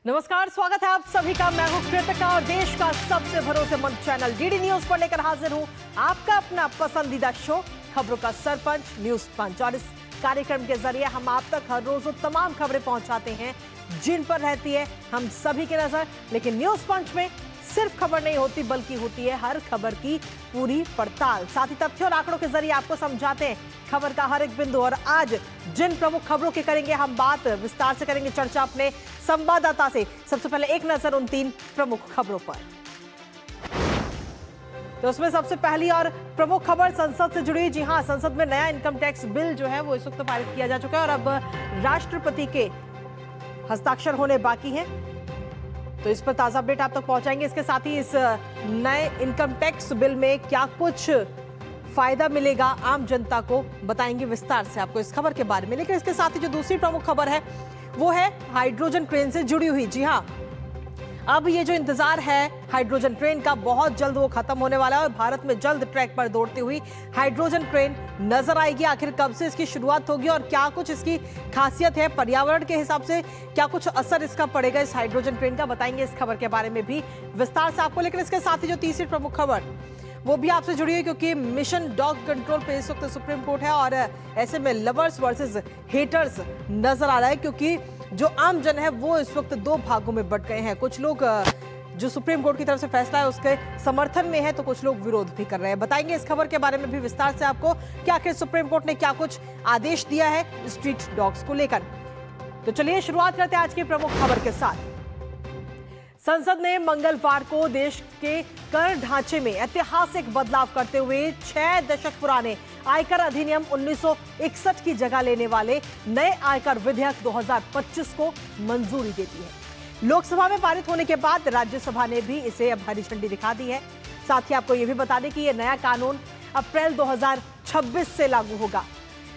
नमस्कार, स्वागत है आप सभी का। मैं हूं कृतिका और देश का सबसे भरोसेमंद चैनल डीडी न्यूज पर लेकर हाजिर हूं आपका अपना पसंदीदा शो खबरों का सरपंच न्यूज पंच। और इस कार्यक्रम के जरिए हम आप तक हर रोज वो तमाम खबरें पहुंचाते हैं जिन पर रहती है हम सभी की नजर। लेकिन न्यूज पंच में सिर्फ खबर नहीं होती बल्कि होती है हर खबर की पूरी पड़ताल। साथ ही तथ्यों और आंकड़ों के जरिए आपको समझाते हैं खबर का हर एक बिंदु। और आज जिन प्रमुख खबरों की करेंगे हम बात, विस्तार से करेंगे चर्चा अपने संवाददाता से। सबसे पहले एक नजर उन 3 प्रमुख खबरों पर। तो उसमें सबसे पहली और प्रमुख खबर संसद से जुड़ी। जी हां, संसद में नया इनकम टैक्स बिल जो है वो इस वक्त पारित किया जा चुका है और अब राष्ट्रपति के हस्ताक्षर होने बाकी हैं। तो इस पर ताजा अपडेट आप तक पहुंचाएंगे। इसके साथ ही इस नए इनकम टैक्स बिल में क्या कुछ फायदा मिलेगा आम जनता को बताएंगे विस्तार से आपको इस खबर के बारे में। लेकिन इसके साथ ही जो दूसरी प्रमुख खबर है वो है हाइड्रोजन ट्रेन से जुड़ी हुई। जी हां, अब ये जो इंतजार है हाइड्रोजन ट्रेन का बहुत जल्द वो खत्म होने वाला है और भारत में जल्द ट्रैक पर दौड़ती हुई हाइड्रोजन ट्रेन नजर आएगी। आखिर कब से इसकी शुरुआत होगी और क्या कुछ इसकी खासियत है, पर्यावरण के हिसाब से क्या कुछ असर इसका पड़ेगा इस हाइड्रोजन ट्रेन का, बताएंगे इस खबर के बारे में भी विस्तार से आपको। लेकिन इसके साथ ही जो तीसरी प्रमुख खबर वो भी आपसे जुड़ी है क्योंकि मिशन डॉग कंट्रोल पे इस वक्त सुप्रीम कोर्ट है और ऐसे में लवर्स वर्सेस हेटर्स नजर आ रहा है क्योंकि जो आम जन है वो इस वक्त 2 भागों में बंट गए हैं। कुछ लोग जो सुप्रीम कोर्ट की तरफ से फैसला है उसके समर्थन में है तो कुछ लोग विरोध भी कर रहे हैं। बताएंगे इस खबर के बारे में भी विस्तार से आपको कि आखिर सुप्रीम कोर्ट ने क्या कुछ आदेश दिया है स्ट्रीट डॉग्स को लेकर। तो चलिए शुरुआत करते हैं आज की प्रमुख खबर के साथ। संसद ने मंगलवार को देश के कर ढांचे में ऐतिहासिक बदलाव करते हुए 6 दशक पुराने आयकर अधिनियम 1961 की जगह लेने वाले नए आयकर विधेयक 2025 को मंजूरी दे दी है। लोकसभा में पारित होने के बाद राज्यसभा ने भी इसे अब हरी झंडी दिखा दी है। साथ ही आपको यह भी बता दें कि यह नया कानून अप्रैल 2026 से लागू होगा।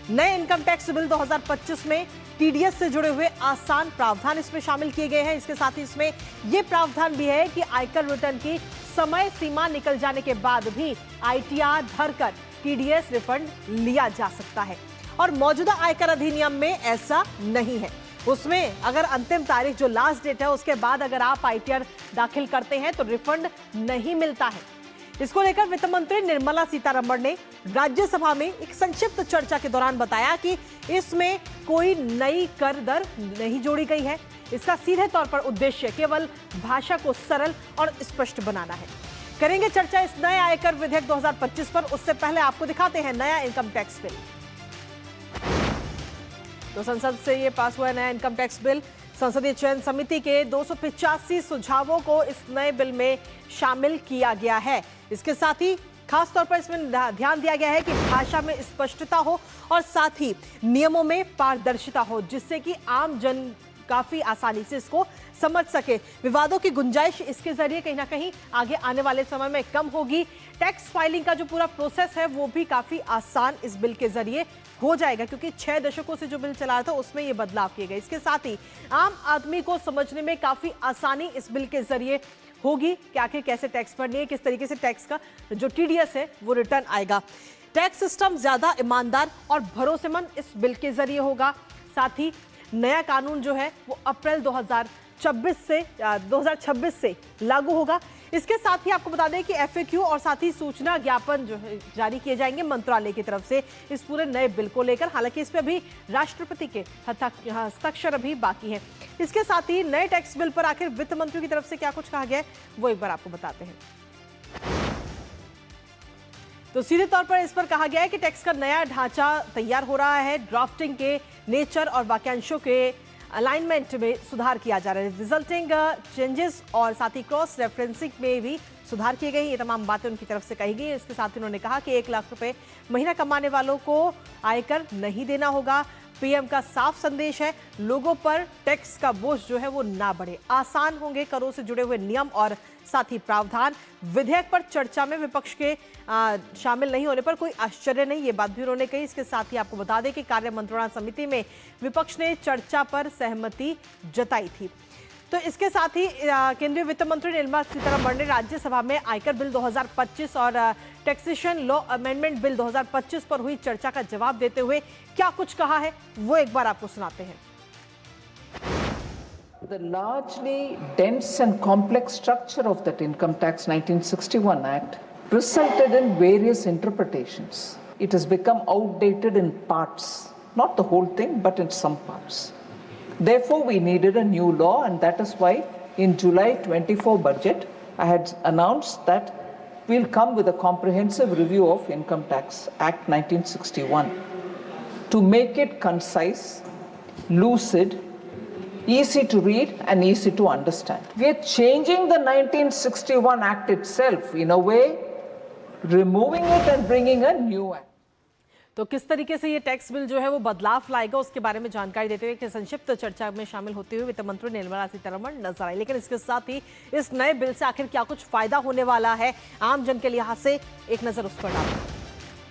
नए इनकम टैक्स बिल 2025 में टीडीएस से जुड़े हुए आसान प्रावधान इसमें शामिल किए गए हैं। इसके साथ ही इसमें यह प्रावधान भी है कि आयकर रिटर्न की समय सीमा निकल जाने के बाद भी आईटीआर भरकर टीडीएस रिफंड लिया जा सकता है और मौजूदा आयकर अधिनियम में ऐसा नहीं है। उसमें अगर अंतिम तारीख जो लास्ट डेट है उसके बाद अगर आप आईटीआर दाखिल करते हैं तो रिफंड नहीं मिलता है। इसको लेकर वित्त मंत्री निर्मला सीतारमण ने राज्यसभा में एक संक्षिप्त चर्चा के दौरान बताया कि इसमें कोई नई कर दर नहीं जोड़ी गई है। इसका सीधे तौर पर उद्देश्य केवल भाषा को सरल और स्पष्ट बनाना है। करेंगे चर्चा इस नए आयकर विधेयक 2025 पर। उससे पहले आपको दिखाते हैं नया इनकम टैक्स बिल। तो संसद से ये पास हुआ है नया इनकम टैक्स बिल। संसदीय चयन समिति के 285 सुझावों को इस नए बिल में शामिल किया गया है। इसके साथ ही खास तौर पर इसमें ध्यान दिया गया है कि भाषा में स्पष्टता हो और साथ ही नियमों में पारदर्शिता हो जिससे कि आम जन काफी आसानी से इसको समझ सके। विवादों की गुंजाइश इसके जरिए कहीं ना कहीं आगे आने वाले समय में कम होगी। टैक्स फाइलिंग का जो पूरा प्रोसेस है वो भी काफी आसान इस बिल के जरिए हो जाएगा क्योंकि 6 दशकों से जो बिल चला रहा था उसमें ये बदलाव किए गए। इसके साथ ही आम आदमी को समझने में काफी आसानी इस बिल के जरिए होगी कि आखिर कैसे टैक्स भरनी है, किस तरीके से टैक्स का जो टीडीएस है वो रिटर्न आएगा। टैक्स सिस्टम ज्यादा ईमानदार और भरोसेमंद इस बिल के जरिए होगा। साथ ही नया कानून जो है वो अप्रैल 2026 से लागू होगा। इसके साथ ही आपको बता दें कि एफएक्यू और साथ ही सूचना ज्ञापन जो है जारी किए जाएंगे मंत्रालय की तरफ से इस पूरे नए बिल को लेकर। हालांकि इस पे अभी राष्ट्रपति के हस्ताक्षर अभी बाकी है। इसके साथ ही नए टैक्स बिल पर आखिर वित्त मंत्री की तरफ से क्या कुछ कहा गया है वो एक बार आपको बताते हैं। तो सीधे तौर पर इस पर कहा गया है कि टैक्स का नया ढांचा तैयार हो रहा है। ड्राफ्टिंग के नेचर और वाक्यांशों के अलाइनमेंट में सुधार किया जा रहा है। रिजल्टिंग चेंजेस और साथ ही क्रॉस रेफरेंसिंग में भी सुधार किए गए। ये तमाम बातें उनकी तरफ से कही गई। इसके साथ ही उन्होंने कहा कि 1 लाख रुपए महीना कमाने वालों को आयकर नहीं देना होगा। पीएम का साफ संदेश है, लोगों पर टैक्स का बोझ जो है वो ना बढ़े। आसान होंगे करों से जुड़े हुए नियम और साथ ही प्रावधान। विधेयक पर चर्चा में विपक्ष के शामिल नहीं होने पर कोई आश्चर्य नहीं, ये बात भी उन्होंने कही। इसके साथ ही आपको बता दें कि कार्य मंत्रणा समिति में विपक्ष ने चर्चा पर सहमति जताई थी। तो इसके साथ ही केंद्रीय वित्त मंत्री निर्मला सीतारमण ने राज्यसभा में आयकर बिल 2025 और टैक्सेशन लॉ अमेंडमेंट बिल 2025 पर हुई चर्चा का जवाब देते हुए क्या कुछ कहा है वो एक बार आपको सुनाते हैं। The largely dense and complex structure of that Income Tax 1961 Act resulted in various interpretations. It has become outdated in parts, not the whole thing, but in some parts. Therefore, we needed a new law, and that is why in July 24 budget, I had announced that we'll come with a comprehensive review of Income Tax Act 1961 to make it concise, lucid, easy to read and easy to understand. We are changing the 1961 Act itself in a way, removing it and bringing a new act. तो किस तरीके से ये tax bill जो है वो बदलाव लाएगा उसके बारे में जानकारी देते हुए कि संक्षिप्त चर्चा में शामिल होते हुए वित्त मंत्री निर्मला सीतारमण नजर आई। लेकिन इसके साथ ही इस नए बिल से आखिर क्या कुछ फायदा होने वाला है आम जन के लिहाज से, एक नजर उस पर डालें।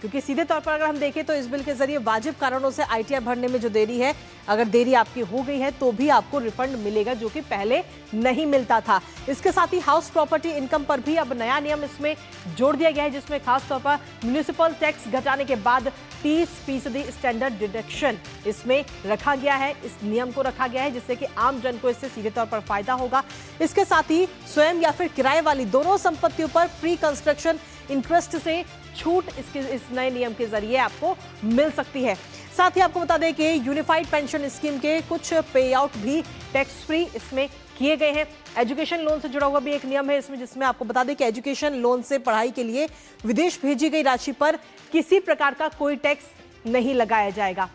क्योंकि सीधे तौर पर अगर हम देखें तो इस बिल के जरिए वाजिब कारणों से आईटीआर भरने में जो देरी है, अगर देरी आपकी हो गई है तो भी आपको रिफंड मिलेगा, जो कि पहले नहीं मिलता था। इसके साथ ही हाउस प्रॉपर्टी इनकम पर भी अब नया नियम इसमें जोड़ दिया गया है, जिसमें खासतौर पर म्युनिसिपल टैक्स घटाने के बाद 30% स्टैंडर्ड डिडक्शन इसमें रखा गया है। इस नियम को रखा गया है जिससे कि आम जन को इससे सीधे तौर पर फायदा होगा। इसके साथ ही स्वयं या फिर किराए वाली दोनों संपत्तियों पर प्री कंस्ट्रक्शन इंटरेस्ट से छूट इस नए नियम के जरिए आपको मिल सकती है। साथ ही आपको बता दें कि यूनिफाइड पेंशन स्कीम के कुछ पे आउट भी टैक्स फ्री इसमें किए गए हैं। एजुकेशन लोन से जुड़ा हुआ भी एक नियम है इसमें, जिसमें आपको बता दें कि एजुकेशन लोन से पढ़ाई के लिए विदेश भेजी गई राशि पर किसी प्रकार का कोई टैक्स नहीं लगाया जाएगा।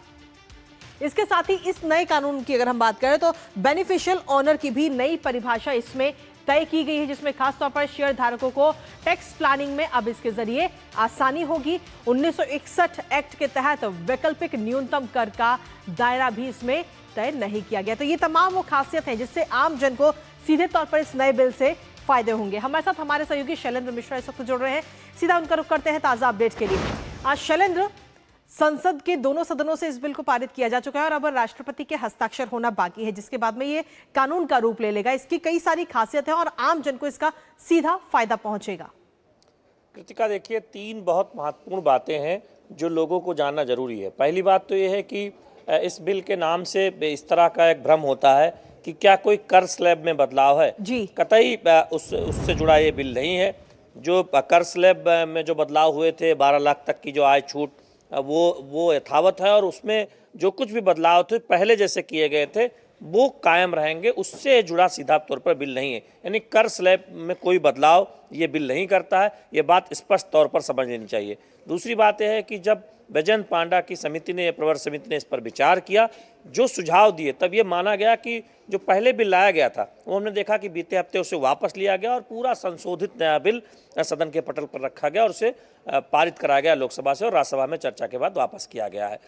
इसके साथ ही इस नए कानून की अगर हम बात करें तो बेनिफिशियल ओनर की भी नई परिभाषा इसमें तय की गई है, जिसमें खासतौर पर शेयर धारकों को टैक्स प्लानिंग में अब इसके जरिए आसानी होगी। 1961 एक्ट के तहत वैकल्पिक न्यूनतम कर का दायरा भी इसमें तय नहीं किया गया। तो ये तमाम वो खासियत है जिससे आम जन को सीधे तौर पर इस नए बिल से फायदे होंगे। हमारे साथ हमारे सहयोगी शैलेंद्र मिश्रा इस वक्त जुड़ रहे हैं, सीधा उनका रुख करते हैं ताजा अपडेट के लिए। आज शैलेंद्र, संसद के दोनों सदनों से इस बिल को पारित किया जा चुका है और अब राष्ट्रपति के हस्ताक्षर होना बाकी है, जिसके बाद में ये कानून का रूप ले लेगा। इसकी कई सारी खासियत है और आम जन को इसका सीधा फायदा पहुंचेगा। कृतिका, देखिए, 3 बहुत महत्वपूर्ण बातें हैं जो लोगों को जानना जरूरी है। पहली बात तो ये है कि इस बिल के नाम से इस तरह का एक भ्रम होता है कि क्या कोई कर स्लैब में बदलाव है। जी, कतई उससे जुड़ा ये बिल नहीं है। जो कर स्लैब में जो बदलाव हुए थे, 12 लाख तक की जो आय छूट, वो यथावत है और उसमें जो कुछ भी बदलाव थे पहले जैसे किए गए थे वो कायम रहेंगे। उससे जुड़ा सीधा तौर पर बिल नहीं है, यानी कर स्लैब में कोई बदलाव ये बिल नहीं करता है। ये बात स्पष्ट तौर पर समझ लेनी चाहिए। दूसरी बात यह है कि जब बैजयंत पांडा की समिति ने, प्रवर समिति ने इस पर विचार किया, जो सुझाव दिए, तब ये माना गया कि जो पहले बिल लाया गया था वो हमने देखा कि बीते हफ्ते उसे वापस लिया गया और पूरा संशोधित नया बिल सदन के पटल पर रखा गया और उसे पारित कराया गया लोकसभा से और राज्यसभा में चर्चा के बाद वापस किया गया है।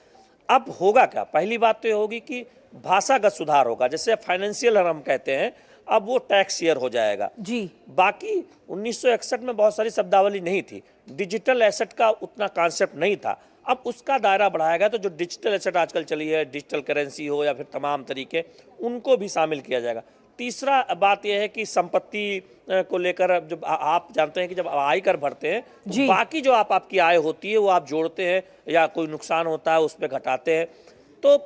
अब होगा क्या? पहली बात तो ये होगी कि भाषागत सुधार होगा, जैसे फाइनेंशियल हम कहते हैं, अब वो टैक्स ईयर हो जाएगा। जी, बाकी 1961 में बहुत सारी शब्दावली नहीं थी, डिजिटल एसेट का उतना कॉन्सेप्ट नहीं था, अब उसका दायरा बढ़ाया गया। तो जो डिजिटल एसेट आजकल चली है, डिजिटल करेंसी हो या फिर तमाम तरीके, उनको भी शामिल किया जाएगा। तीसरा बात यह है कि संपत्ति को लेकर जब आप जानते हैं कि जब आयकर भरते हैं तो बाकी जो आपकी आय होती है वो आप जोड़ते हैं या कोई नुकसान होता है उस पर घटाते हैं। तो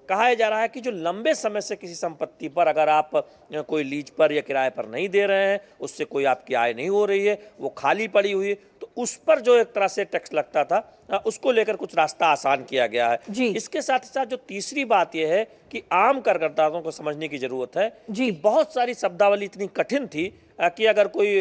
कहा जा रहा है कि जो लंबे समय से किसी संपत्ति पर अगर आप कोई लीज पर या किराए पर नहीं दे रहे हैं, उससे कोई आपकी आय नहीं हो रही है, वो खाली पड़ी हुई है, तो उस पर जो एक तरह से टैक्स लगता था उसको लेकर कुछ रास्ता आसान किया गया है। इसके साथ ही साथ जो तीसरी बात यह है कि आम करदाताओं को समझने की जरूरत है कि बहुत सारी शब्दावली इतनी कठिन थी कि अगर कोई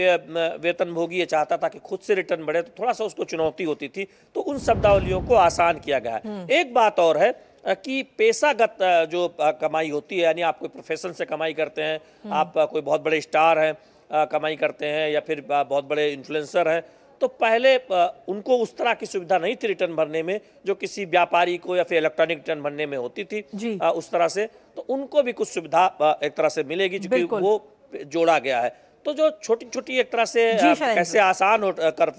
वेतनभोगी ये चाहता था कि खुद से रिटर्न बढ़े तो थोड़ा सा उसको चुनौती होती थी, तो उन शब्दावलियों को आसान किया गया है। एक बात और है कि पेशागत जो कमाई होती है, यानी आप कोई प्रोफेशन से कमाई करते हैं, आप कोई बहुत बड़े स्टार हैं कमाई करते हैं या फिर बहुत बड़े इन्फ्लुएंसर हैं, तो पहले उनको उस तरह की सुविधा नहीं थी रिटर्न भरने में जो किसी व्यापारी को या फिर इलेक्ट्रॉनिक रिटर्न भरने में होती थी उस तरह से। तो उनको भी कुछ सुविधा एक तरह से मिलेगी क्योंकि वो जोड़ा गया है। तो जो छोटी छोटी एक तरह से कैसे आसान हो कर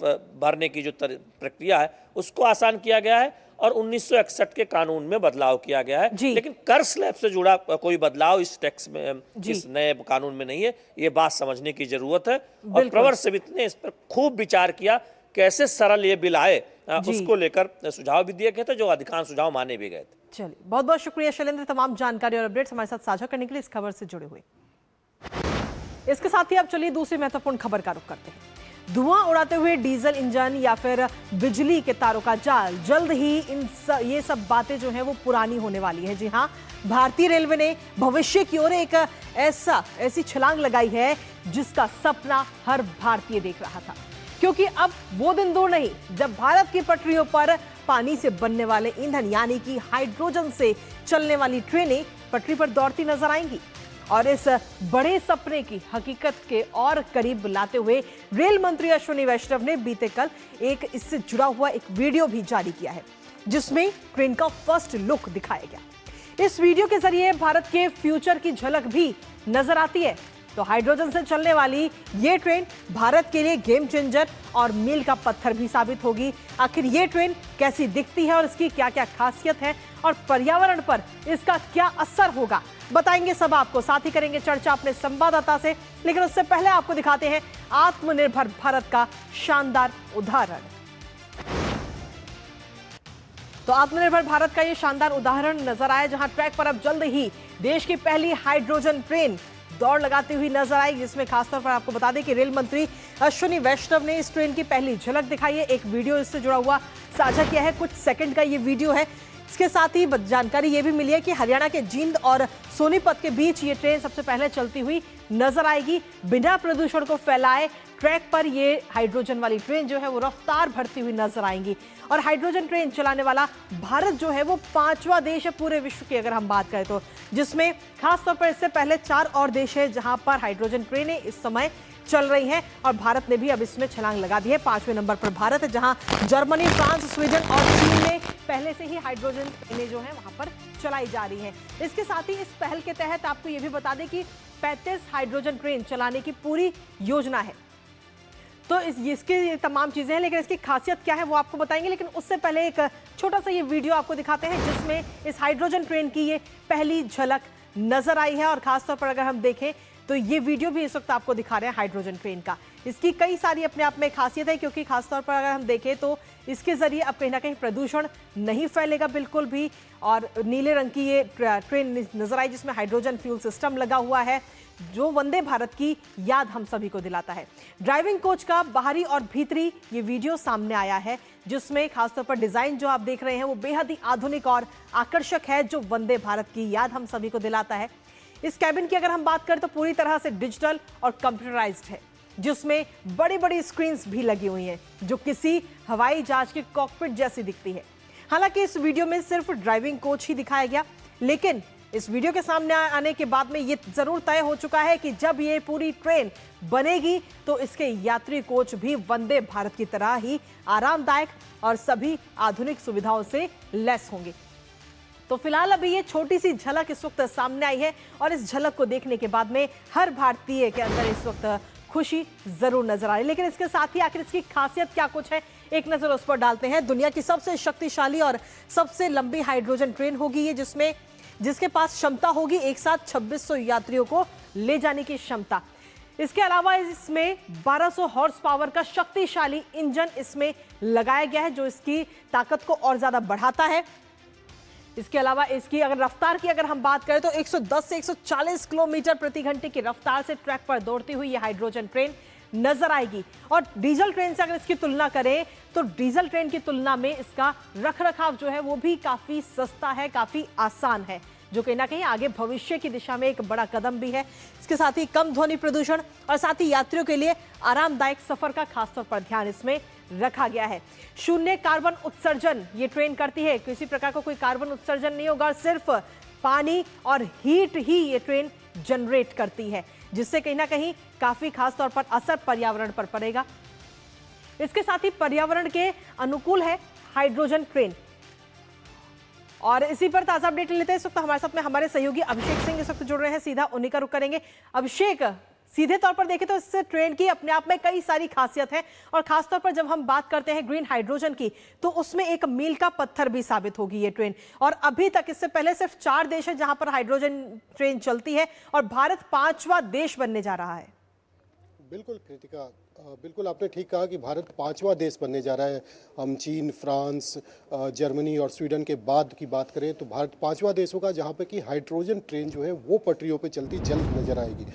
भरने की जो प्रक्रिया है उसको आसान किया गया है और 1961 के कानून में बदलाव किया गया है। लेकिन कर स्लैब से जुड़ा कोई बदलाव इस टैक्स में, इस नए कानून में नहीं है। ये बात समझने की जरूरत है और प्रवर समिति ने इस पर खूब विचार किया, कैसे सरल ये बिल आए, उसको लेकर सुझाव भी दिए गए थे जो अधिकांश सुझाव माने भी गए थे। चलिए, बहुत बहुत शुक्रिया शैलेंद्र, तमाम जानकारी और अपडेट्स हमारे साथ साझा करने के लिए, इस खबर से जुड़े हुए। इसके साथ ही अब चलिए दूसरी महत्वपूर्ण खबर का रुख करते हैं। धुआं उड़ाते हुए डीजल इंजन या फिर बिजली के तारों का जाल, जल्द ही ये सब बातें जो हैं वो पुरानी होने वाली है। जी हां, भारतीय रेलवे ने भविष्य की ओर एक ऐसी छलांग लगाई है जिसका सपना हर भारतीय देख रहा था, क्योंकि अब वो दिन दूर नहीं जब भारत की पटरियों पर पानी से बनने वाले ईंधन यानी कि हाइड्रोजन से चलने वाली ट्रेनें पटरी पर दौड़ती नजर आएंगी। और इस बड़े सपने की हकीकत के और करीब लाते हुए रेल मंत्री अश्विनी वैष्णव ने बीते कल एक इससे जुड़ा हुआ एक वीडियो भी जारी किया है, जिसमें ट्रेन का फर्स्ट लुक दिखाया गया। इस वीडियो के जरिए भारत के फ्यूचर की झलक भी नजर आती है। तो हाइड्रोजन से चलने वाली ये ट्रेन भारत के लिए गेम चेंजर और मील का पत्थर भी साबित होगी। आखिर ये ट्रेन कैसी दिखती है और इसकी क्या क्या खासियत है और पर्यावरण पर इसका क्या असर होगा, बताएंगे सब आपको। साथ ही करेंगे चर्चा अपने संवाददाता से, लेकिन उससे पहले आपको दिखाते हैं आत्मनिर्भर भारत का शानदार उदाहरण। तो आत्मनिर्भर भारत का ये शानदार उदाहरण नजर आया, जहां ट्रैक पर अब जल्द ही देश की पहली हाइड्रोजन ट्रेन दौड़ लगाती हुई नजर आई, जिसमें खासतौर पर आपको बता दें कि रेल मंत्री अश्विनी वैष्णव ने इस ट्रेन की पहली झलक दिखाई है। एक वीडियो इससे जुड़ा हुआ साझा किया है, कुछ सेकंड का ये वीडियो है। इसके साथ ही जानकारी ये भी मिली है कि हरियाणा के जींद और सोनीपत के बीच ये ट्रेन सबसे पहले चलती हुई नजर आएगी। बिना प्रदूषण को फैलाए ट्रैक पर ये हाइड्रोजन वाली ट्रेन जो है वो रफ्तार भरती हुई नजर आएंगी। और हाइड्रोजन ट्रेन चलाने वाला भारत जो है वो 5वां देश है पूरे विश्व की, अगर हम बात करें तो, जिसमें खासतौर पर इससे पहले 4 और देश है जहां पर हाइड्रोजन ट्रेनें इस समय चल रही हैं और भारत ने भी अब इसमें छलांग लगा दी है। 5वें नंबर पर भारत है, जहां जर्मनी, फ्रांस, स्वीडन और चीन में पहले से ही हाइड्रोजन ट्रेनें जो है वहां पर चलाई जा रही हैं। इसके साथ ही इस पहल के तहत आपको ये भी बता दें कि 35 हाइड्रोजन ट्रेन चलाने की पूरी योजना है। तो इसकी तमाम चीजें हैं, लेकिन इसकी खासियत क्या है वो आपको बताएंगे। लेकिन उससे पहले एक छोटा सा ये वीडियो आपको दिखाते हैं, जिसमें इस हाइड्रोजन ट्रेन की ये पहली झलक नजर आई है। और खासतौर पर अगर हम देखें तो ये वीडियो भी इस वक्त आपको दिखा रहे हैं हाइड्रोजन ट्रेन का। इसकी कई सारी अपने आप में खासियत है, क्योंकि खासतौर पर अगर हम देखें तो इसके जरिए अब कहीं ना कहीं प्रदूषण नहीं फैलेगा बिल्कुल भी। और नीले रंग की ये ट्रेन नजर आई, जिसमें हाइड्रोजन फ्यूल सिस्टम लगा हुआ है, जो वंदे भारत की याद हम सभी को दिलाता है। ड्राइविंग कोच का बाहरी और भीतरी ये वीडियो सामने आया है, जिसमें खासतौर पर डिजाइन जो आप देख रहे हैं वो बेहद ही आधुनिक और आकर्षक है, जो वंदे भारत की याद हम सभी को दिलाता है। इस कैबिन की अगर हम बात करें तो पूरी तरह से डिजिटल और कंप्यूटराइज्ड है, जिसमें बड़ी बड़ी स्क्रीन्स भी लगी हुई हैं, जो किसी हवाई जहाज के कॉकपिट जैसी दिखती है। हालांकि इस वीडियो में सिर्फ ड्राइविंग कोच ही दिखाया गया, लेकिन इस वीडियो के सामने आने के बाद में ये जरूर तय हो चुका है कि जब ये पूरी ट्रेन बनेगी तो इसके यात्री कोच भी वंदे भारत की तरह ही आरामदायक और सभी आधुनिक सुविधाओं से लैस होंगे। तो फिलहाल अभी ये छोटी सी झलक इस वक्त सामने आई है, और इस झलक को देखने के बाद में हर भारतीय के अंदर इस वक्त खुशी जरूर नजर आ रही है। लेकिन इसके साथ ही आखिर इसकी खासियत क्या कुछ है, एक नजर उस पर डालते हैं। दुनिया की सबसे शक्तिशाली और सबसे लंबी हाइड्रोजन ट्रेन होगी ये, जिसके पास क्षमता होगी एक साथ 2600 यात्रियों को ले जाने की क्षमता। इसके अलावा इसमें 1200 हॉर्स पावर का शक्तिशाली इंजन इसमें लगाया गया है, जो इसकी ताकत को और ज्यादा बढ़ाता है। इसके अलावा इसकी अगर रफ्तार की अगर हम बात करें तो 110 से 140 किलोमीटर प्रति घंटे की रफ्तार से ट्रैक पर दौड़ती हुई ये हाइड्रोजन ट्रेन नजर आएगी। और डीजल ट्रेन से अगर इसकी तुलना करें तो डीजल ट्रेन की तुलना में इसका रखरखाव जो है वो भी काफी सस्ता है, काफी आसान है, जो कहीं ना कहीं आगे भविष्य की दिशा में एक बड़ा कदम भी है। इसके साथ ही कम ध्वनि प्रदूषण और साथ ही यात्रियों के लिए आरामदायक सफर का खासतौर पर ध्यान इसमें रखा गया है। शून्य कार्बन उत्सर्जन ये ट्रेन करती है, किसी प्रकार का कोई कार्बन उत्सर्जन नहीं होगा, सिर्फ पानी और हीट ही ये ट्रेन जनरेट करती है, जिससे कहीं ना कहीं काफी खास तौर पर असर पर्यावरण पर पड़ेगा। इसके साथ ही पर्यावरण के अनुकूल है हाइड्रोजन ट्रेन। और इसी पर ताजा अपडेट लेते हैं। इस वक्त हमारे साथ में हमारे सहयोगी अभिषेक सिंह इस वक्त जुड़ रहे हैं, सीधा उन्हीं का रुख करेंगे। अभिषेक, सीधे तौर पर देखें तो इस ट्रेन की अपने आप में कई सारी खासियत है, और खासतौर पर जब हम बात करते हैं ग्रीन हाइड्रोजन की तो उसमें एक मील का पत्थर भी साबित होगी ये ट्रेन। और अभी तक इससे पहले सिर्फ 4 देश है जहां पर हाइड्रोजन ट्रेन चलती है, और भारत 5वां देश बनने जा रहा है। बिल्कुल कृतिका, बिल्कुल आपने ठीक कहा कि भारत 5वां देश बनने जा रहा है। हम चीन, फ्रांस, जर्मनी और स्वीडन के बाद की बात करें तो भारत 5वां देश होगा जहां पे कि हाइड्रोजन ट्रेन जो है वो पटरियों पे चलती जल्द नजर आएगी।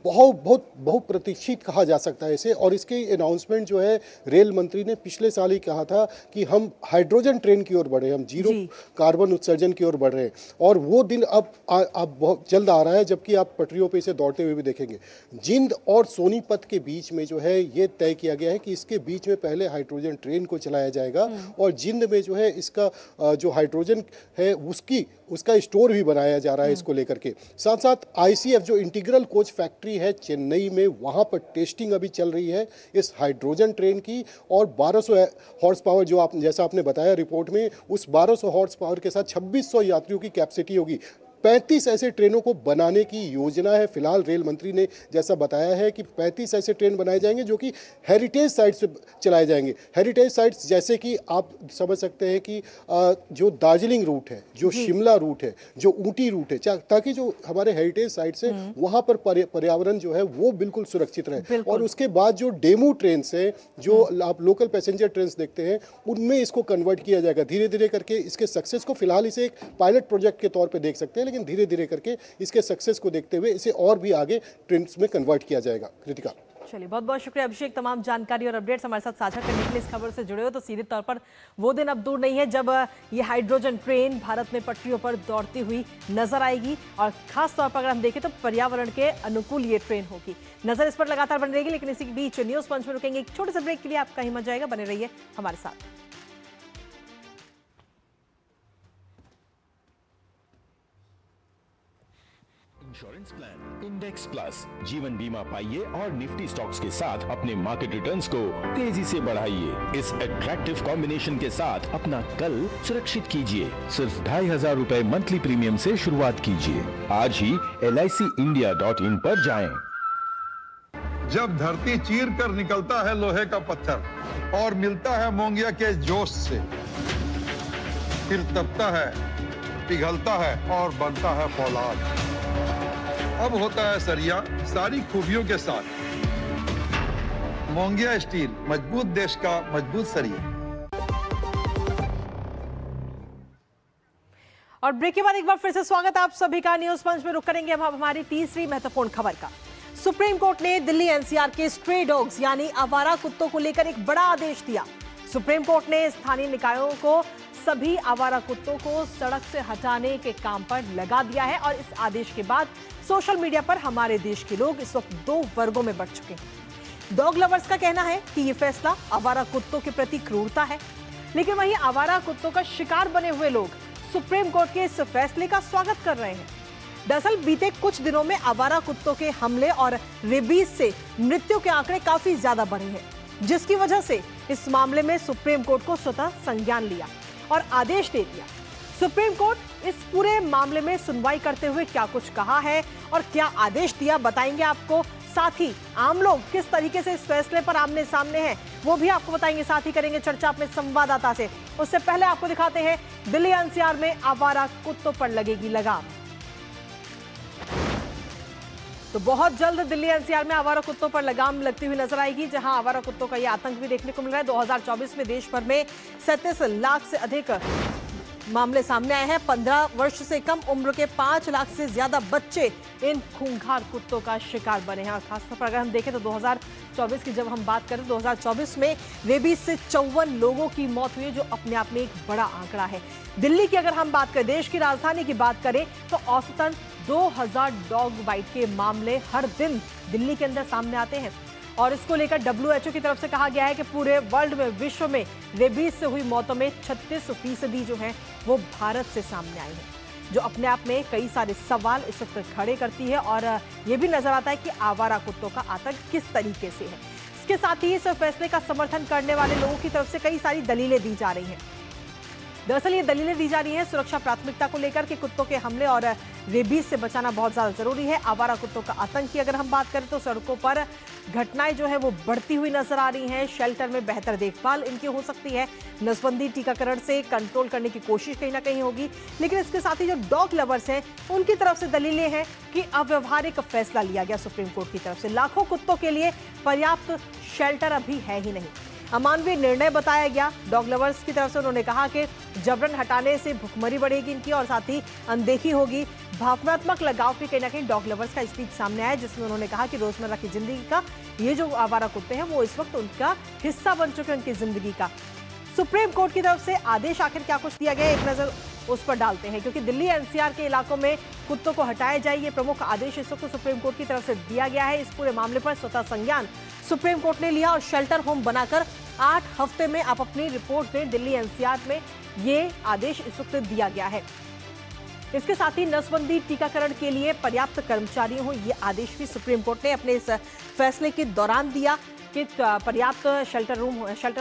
बहुत प्रतीक्षित कहा जा सकता है इसे, और इसकी अनाउंसमेंट जो है रेल मंत्री ने पिछले साल ही कहा था कि हम हाइड्रोजन ट्रेन की ओर बढ़ रहे हैं, हम जीरो कार्बन उत्सर्जन की ओर बढ़ रहे हैं, और वो दिन अब बहुत जल्द आ रहा है, जबकि आप पटरियों पे इसे दौड़ते हुए भी देखेंगे। जिंद और सोनीपत के बीच में जो है ये तय किया गया है कि इसके बीच में पहले हाइड्रोजन ट्रेन को चलाया जाएगा, और जिंद में जो है इसका जो हाइड्रोजन है उसका स्टोर भी बनाया जा रहा है इसको लेकर के। साथ साथ ICF जो इंटीग्रल कोच फैक्ट्री है चेन्नई में, वहाँ पर टेस्टिंग अभी चल रही है इस हाइड्रोजन ट्रेन की, और 1200 हॉर्स पावर जो जैसा आपने बताया रिपोर्ट में, उस 1200 हॉर्स पावर के साथ 2600 यात्रियों की कैपेसिटी होगी। 35 ऐसे ट्रेनों को बनाने की योजना है। फिलहाल रेल मंत्री ने जैसा बताया है कि 35 ऐसे ट्रेन बनाए जाएंगे जो कि हेरिटेज साइट्स से चलाए जाएंगे। हेरिटेज साइट्स जैसे कि आप समझ सकते हैं कि जो दार्जिलिंग रूट है, जो शिमला रूट है, जो ऊटी रूट है, ताकि जो हमारे हेरिटेज साइट्स है वहाँ पर पर्यावरण जो है वो बिल्कुल सुरक्षित रहे। और उसके बाद जो डेमू ट्रेन है, जो आप लोकल पैसेंजर ट्रेन देखते हैं, उनमें इसको कन्वर्ट किया जाएगा धीरे धीरे करके। इसके सक्सेस को फिलहाल इसे एक पायलट प्रोजेक्ट के तौर पर देख सकते हैं, लेकिन धीरे धीरे करके इसके सक्सेस को देखते हुए इसे और भी आगे ट्रेंड्स में कन्वर्ट किया जाएगा। कृतिका, चलिए बहुत बहुत शुक्रिया अभिषेक, तमाम जानकारी और अपडेट्स हमारे साथ साझा करने के लिए। इस खबर से जुड़े हो तो सीधे तौर पर वो दिन अब दूर नहीं है जब ये हाइड्रोजन ट्रेन भारत में पटरियों पर दौड़ती हुई नजर आएगी, और खास तौर पर अगर हम देखें तो पर्यावरण के अनुकूल ये ट्रेन होगी। नजर इस पर लगातार बनी रहेगी, लेकिन इसी के बीच न्यूज पंच में रुकेंगे एक छोटे से ब्रेक के लिए। आपका ही मजा आएगा, बने रहिए हमारे साथ। इंश्योरेंस प्लान इंडेक्स प्लस जीवन बीमा पाइए और निफ्टी स्टॉक्स के साथ अपने मार्केट रिटर्न्स को तेजी से बढ़ाइए। इस अट्रैक्टिव कॉम्बिनेशन के साथ अपना कल सुरक्षित कीजिए। सिर्फ 2500 रुपए मंथली प्रीमियम से शुरुआत कीजिए। आज ही LICindia.in पर जाएं। जब धरती चीर कर निकलता है लोहे का पत्थर और मिलता है मोंगिया के जोश से, फिर तपता है, पिघलता है और बनता है फौलाद। अब होता है सरिया सारी खूबियों के साथ। मोंगिया स्टील, मजबूत देश का मजबूत सरिया। और ब्रेक के बाद एक बार फिर से स्वागत आप सभी का। न्यूज पंच में रुक करेंगे अब हमारी तीसरी महत्वपूर्ण खबर का। सुप्रीम कोर्ट ने दिल्ली NCR के स्ट्रे डॉग्स यानी आवारा कुत्तों को लेकर एक बड़ा आदेश दिया। सुप्रीम कोर्ट ने स्थानीय निकायों को सभी आवारा कुत्तों को सड़क से हटाने के काम पर लगा दिया है, और इस आदेश के बाद सोशल मीडिया पर हमारे देश के लोग इस वक्त दो वर्गों में बंट चुके हैं। डॉग लवर्स का कहना है कि यह फैसला आवारा कुत्तों के प्रति क्रूरता है, लेकिन वहीं आवारा कुत्तों का शिकार बने हुए लोग सुप्रीम कोर्ट के इस फैसले का स्वागत कर रहे हैं। दरअसल बीते कुछ दिनों में आवारा कुत्तों के हमले और रेबीज से मृत्यु के आंकड़े काफी ज्यादा बढ़े हैं, जिसकी वजह से इस मामले में सुप्रीम कोर्ट को स्वतः संज्ञान लिया और आदेश दे दिया। सुप्रीम कोर्ट इस पूरे मामले में सुनवाई करते हुए क्या कुछ कहा है और क्या आदेश दिया, बताएंगे आपको। साथ ही आम लोग किस तरीके से इस फैसले पर आमने सामने हैं वो भी आपको बताएंगे। साथ ही करेंगे चर्चा अपने संवाददाता से। उससे पहले आपको दिखाते हैं दिल्ली NCR में आवारा कुत्तों पर लगेगी लगाम। तो बहुत जल्द दिल्ली NCR में आवारा कुत्तों पर लगाम लगती हुई नजर आएगी, जहां आवारा कुत्तों का यह आतंक भी देखने को मिल रहा है। 2024 में देश भर में 37 लाख से अधिक मामले सामने आए हैं। 15 वर्ष से कम उम्र के 5 लाख से ज्यादा बच्चे इन खूंखार कुत्तों का शिकार बने हैं। और खासतौर पर अगर हम देखें तो 2024 की जब हम बात करें, 2024 में रेबीज से 54 लोगों की मौत हुई, जो अपने आप में एक बड़ा आंकड़ा है। दिल्ली की अगर हम बात करें, देश की राजधानी की बात करें, तो औसतन 2000 डॉग बाइट के मामले हर दिन दिल्ली के अंदर सामने आते हैं। और इसको लेकर WHO की तरफ से कहा गया है कि पूरे वर्ल्ड में, विश्व में रेबीज से हुई मौतों में 36% जो हैं वो भारत से सामने आई है, जो अपने आप में कई सारे सवाल इस वक्त खड़े करती है। और ये भी नजर आता है कि आवारा कुत्तों का आतंक किस तरीके से है। इसके साथ ही इस फैसले का समर्थन करने वाले लोगों की तरफ से कई सारी दलीलें दी जा रही हैं। दरअसल ये दलीलें दी जा रही हैं सुरक्षा प्राथमिकता को लेकर कि कुत्तों के हमले और रेबीज से बचाना बहुत ज्यादा जरूरी है। आवारा कुत्तों का आतंक की अगर हम बात करें तो सड़कों पर घटनाएं जो है वो बढ़ती हुई नजर आ रही हैं। शेल्टर में बेहतर देखभाल इनकी हो सकती है, नसबंदी टीकाकरण से कंट्रोल करने की कोशिश कहीं ना कहीं होगी। लेकिन इसके साथ ही जो डॉग लवर्स हैं उनकी तरफ से दलीलें हैं कि अव्यवहारिक फैसला लिया गया सुप्रीम कोर्ट की तरफ से। लाखों कुत्तों के लिए पर्याप्त शेल्टर अभी है ही नहीं। अमानवीय निर्णय बताया गया डॉग लवर्स की तरफ से। उन्होंने कहा कि जबरन हटाने से भुखमरी बढ़ेगी इनकी और साथ ही अनदेखी होगी। भावनात्मक लगाव के कहीं ना कहीं डॉग लवर्स का स्पीच सामने आया, जिसमें उन्होंने कहा कि रोजमर्रा की जिंदगी का ये जो आवारा कुत्ते हैं वो इस वक्त उनका हिस्सा बन चुके हैं, उनकी जिंदगी का। सुप्रीम कोर्ट की तरफ से आदेश आखिर क्या कुछ दिया गया, एक नजर उस पर डालते हैं, क्योंकि दिल्ली एनसीआर के इलाकों में कुत्तों को हटाया जाए, ये प्रमुख आदेश इस वक्त सुप्रीम कोर्ट की तरफ से दिया गया है। इस पूरे मामले पर स्वतः संज्ञान सुप्रीम कोर्ट ने लिया और शेल्टर होम बनाकर 8 हफ्ते में आप अपनी रिपोर्ट दें। दिल्ली एनसीआर में ये आदेश इस वक्त दिया गया है। इसके साथ ही नसबंदी टीकाकरण के लिए पर्याप्त कर्मचारी हो, ये आदेश भी सुप्रीम कोर्ट ने अपने इस फैसले के दौरान दिया कि पर्याप्त शेल्टर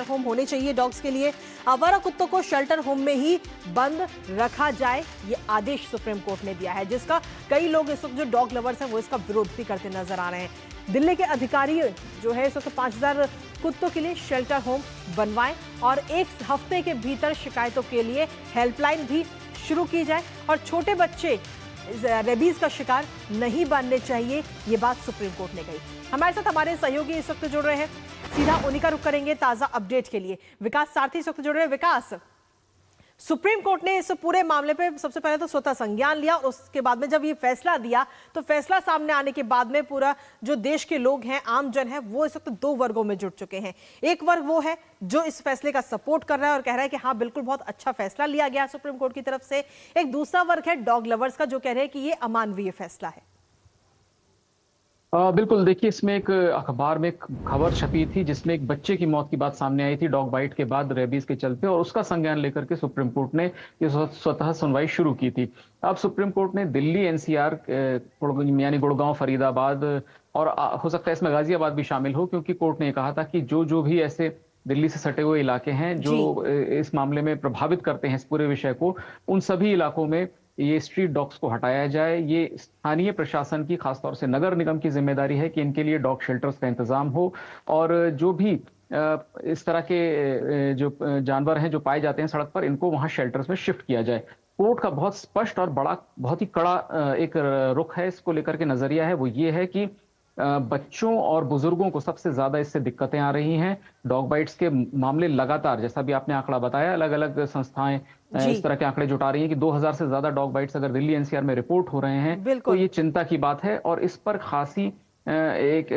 होम होने चाहिए डॉग्स के लिए। आवारा कुत्तों को शेल्टर होम में ही बंद रखा जाए, ये आदेश सुप्रीम कोर्ट ने दिया है, जिसका कई लोग इस वक्त जो डॉग लवर्स हैं वो इसका विरोध भी करते नजर आ रहे हैं। दिल्ली के अधिकारी जो है इस वक्त 5000 कुत्तों के लिए शेल्टर होम बनवाएं और 1 हफ्ते के भीतर शिकायतों के लिए हेल्पलाइन भी शुरू की जाए और छोटे बच्चे रेबीज का शिकार नहीं बनने चाहिए, ये बात सुप्रीम कोर्ट ने कही। हमारे साथ हमारे सहयोगी इस वक्त जुड़ रहे हैं, सीधा उन्हीं का रुख करेंगे ताजा अपडेट के लिए। विकास सारथी इस वक्त जुड़ रहे हैं। विकास, सुप्रीम कोर्ट ने इस पूरे मामले पे सबसे पहले तो स्वतः संज्ञान लिया और उसके बाद में जब ये फैसला दिया तो फैसला सामने आने के बाद में पूरा जो देश के लोग हैं, आम जन है, वो इस वक्त 2 वर्गों में जुट चुके हैं। एक वर्ग वो है जो इस फैसले का सपोर्ट कर रहा है और कह रहा है कि हाँ बिल्कुल बहुत अच्छा फैसला लिया गया सुप्रीम कोर्ट की तरफ से। एक दूसरा वर्ग है डॉग लवर्स का, जो कह रहे हैं कि ये अमानवीय फैसला है। बिल्कुल, देखिए इसमें एक अखबार में एक खबर छपी थी जिसमें एक बच्चे की मौत की बात सामने आई थी डॉग बाइट के बाद रेबीज के चलते, और उसका संज्ञान लेकर के सुप्रीम कोर्ट ने ये स्वतः सुनवाई शुरू की थी। अब सुप्रीम कोर्ट ने दिल्ली एनसीआर यानी गुड़गांव, फरीदाबाद और हो सकता है इसमें गाजियाबाद भी शामिल हो, क्योंकि कोर्ट ने कहा था कि जो भी ऐसे दिल्ली से सटे हुए इलाके हैं जो इस मामले में प्रभावित करते हैं इस पूरे विषय को, उन सभी इलाकों में ये स्ट्रीट डॉग्स को हटाया जाए। ये स्थानीय प्रशासन की, खासतौर से नगर निगम की जिम्मेदारी है कि इनके लिए डॉग शेल्टर्स का इंतजाम हो और जो भी इस तरह के जो जानवर हैं जो पाए जाते हैं सड़क पर, इनको वहां शेल्टर्स में शिफ्ट किया जाए। कोर्ट का बहुत स्पष्ट और बड़ा, बहुत ही कड़ा एक रुख है इसको लेकर के, नजरिया है वो ये है कि बच्चों और बुजुर्गों को सबसे ज्यादा इससे दिक्कतें आ रही हैं। डॉग बाइट्स के मामले लगातार, जैसा भी आपने आंकड़ा बताया, अलग अलग संस्थाएं इस तरह के आंकड़े जुटा रही हैं कि 2000 से ज्यादा डॉग बाइट्स अगर दिल्ली एनसीआर में रिपोर्ट हो रहे हैं तो ये चिंता की बात है। और इस पर खासी एक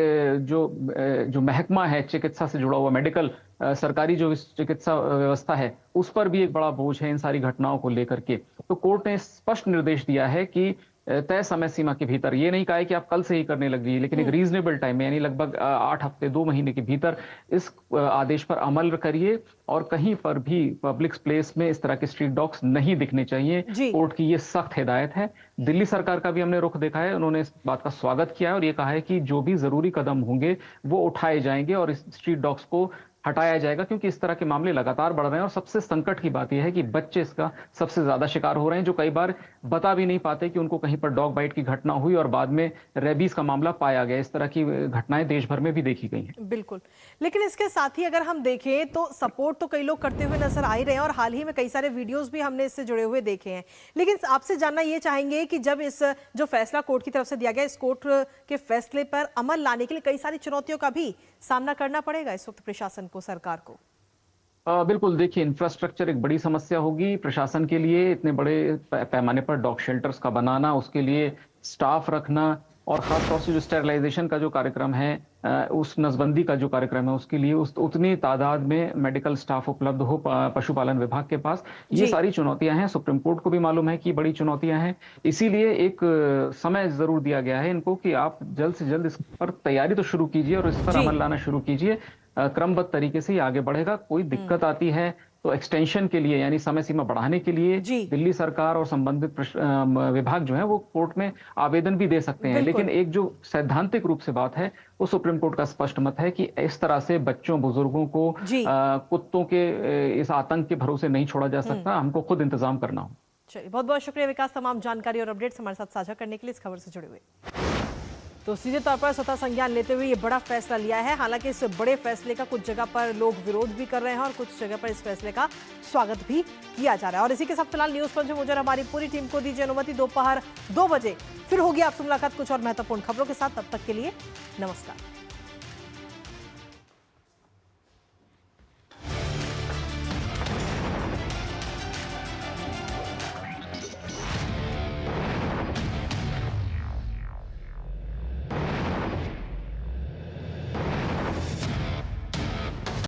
जो महकमा है चिकित्सा से जुड़ा हुआ, मेडिकल सरकारी जो चिकित्सा व्यवस्था है, उस पर भी एक बड़ा बोझ है इन सारी घटनाओं को लेकर के। तो कोर्ट ने स्पष्ट निर्देश दिया है कि तय समय सीमा के भीतर, ये नहीं कहा है कि आप कल से ही करने लगिए, लेकिन एक रीजनेबल टाइम में, यानी लगभग 8 हफ्ते 2 महीने के भीतर इस आदेश पर अमल करिए और कहीं पर भी पब्लिक प्लेस में इस तरह के स्ट्रीट डॉग्स नहीं दिखने चाहिए। कोर्ट की ये सख्त हिदायत है। दिल्ली सरकार का भी हमने रुख देखा है, उन्होंने इस बात का स्वागत किया है और ये कहा है कि जो भी जरूरी कदम होंगे वो उठाए जाएंगे और इस स्ट्रीट डॉग्स को हटाया जाएगा, क्योंकि इस तरह के मामले लगातार बढ़ रहे हैं। और सबसे संकट की बात यह है कि बच्चे इसका सबसे ज्यादा शिकार हो रहे हैं, जो कई बार बता भी नहीं पाते कि उनको कहीं पर डॉग बाइट की घटना हुई और बाद में रेबीज का मामला पाया गया। इस तरह की घटनाएं देश भर में भी देखी गई हैं। बिल्कुल, लेकिन इसके साथ ही अगर हम देखें तो सपोर्ट तो कई लोग करते हुए नजर आ ही रहे हैं और हाल ही में कई सारे वीडियोस भी हमने इससे जुड़े हुए देखे हैं। लेकिन आपसे जानना ये चाहेंगे कि जब इस जो फैसला कोर्ट की तरफ से दिया गया, इस कोर्ट के फैसले पर अमल लाने के लिए कई सारी चुनौतियों का भी सामना करना पड़ेगा इस वक्त प्रशासन को, सरकार को। बिल्कुल, देखिए इंफ्रास्ट्रक्चर एक बड़ी समस्या होगी प्रशासन के लिए। इतने बड़े पैमाने पर डॉग शेल्टर्स का बनाना, उसके लिए स्टाफ रखना और खासतौर से जो स्टेरिलाइजेशन का जो कार्यक्रम है, उस नसबंदी का जो कार्यक्रम है, उसके लिए उतनी तादाद में मेडिकल स्टाफ उपलब्ध हो पशुपालन विभाग के पास, ये सारी चुनौतियां हैं। सुप्रीम कोर्ट को भी मालूम है कि बड़ी चुनौतियां हैं, इसीलिए एक समय जरूर दिया गया है इनको कि आप जल्द से जल्द इस पर तैयारी तो शुरू कीजिए और इस पर अमल लाना शुरू कीजिए। क्रमबद्ध तरीके से ही आगे बढ़ेगा। कोई दिक्कत आती है तो एक्सटेंशन के लिए, यानी समय सीमा बढ़ाने के लिए दिल्ली सरकार और संबंधित विभाग जो है वो कोर्ट में आवेदन भी दे सकते हैं। लेकिन एक जो सैद्धांतिक रूप से बात है वो सुप्रीम कोर्ट का स्पष्ट मत है कि इस तरह से बच्चों, बुजुर्गों को कुत्तों के इस आतंक के भरोसे नहीं छोड़ा जा सकता, हमको खुद इंतजाम करना हो। चलिए, बहुत बहुत शुक्रिया विकास, तमाम जानकारी और अपडेट्स हमारे साथ साझा करने के लिए, इस खबर से जुड़े हुए। तो सीधे तौर पर स्वतः संज्ञान लेते हुए ये बड़ा फैसला लिया है। हालांकि इस बड़े फैसले का कुछ जगह पर लोग विरोध भी कर रहे हैं और कुछ जगह पर इस फैसले का स्वागत भी किया जा रहा है। और इसी के साथ फिलहाल न्यूज पंच में मुझे हमारी पूरी टीम को दीजिए अनुमति। दोपहर 2 बजे फिर होगी आपसे मुलाकात कुछ और महत्वपूर्ण खबरों के साथ। तब तक के लिए नमस्कार।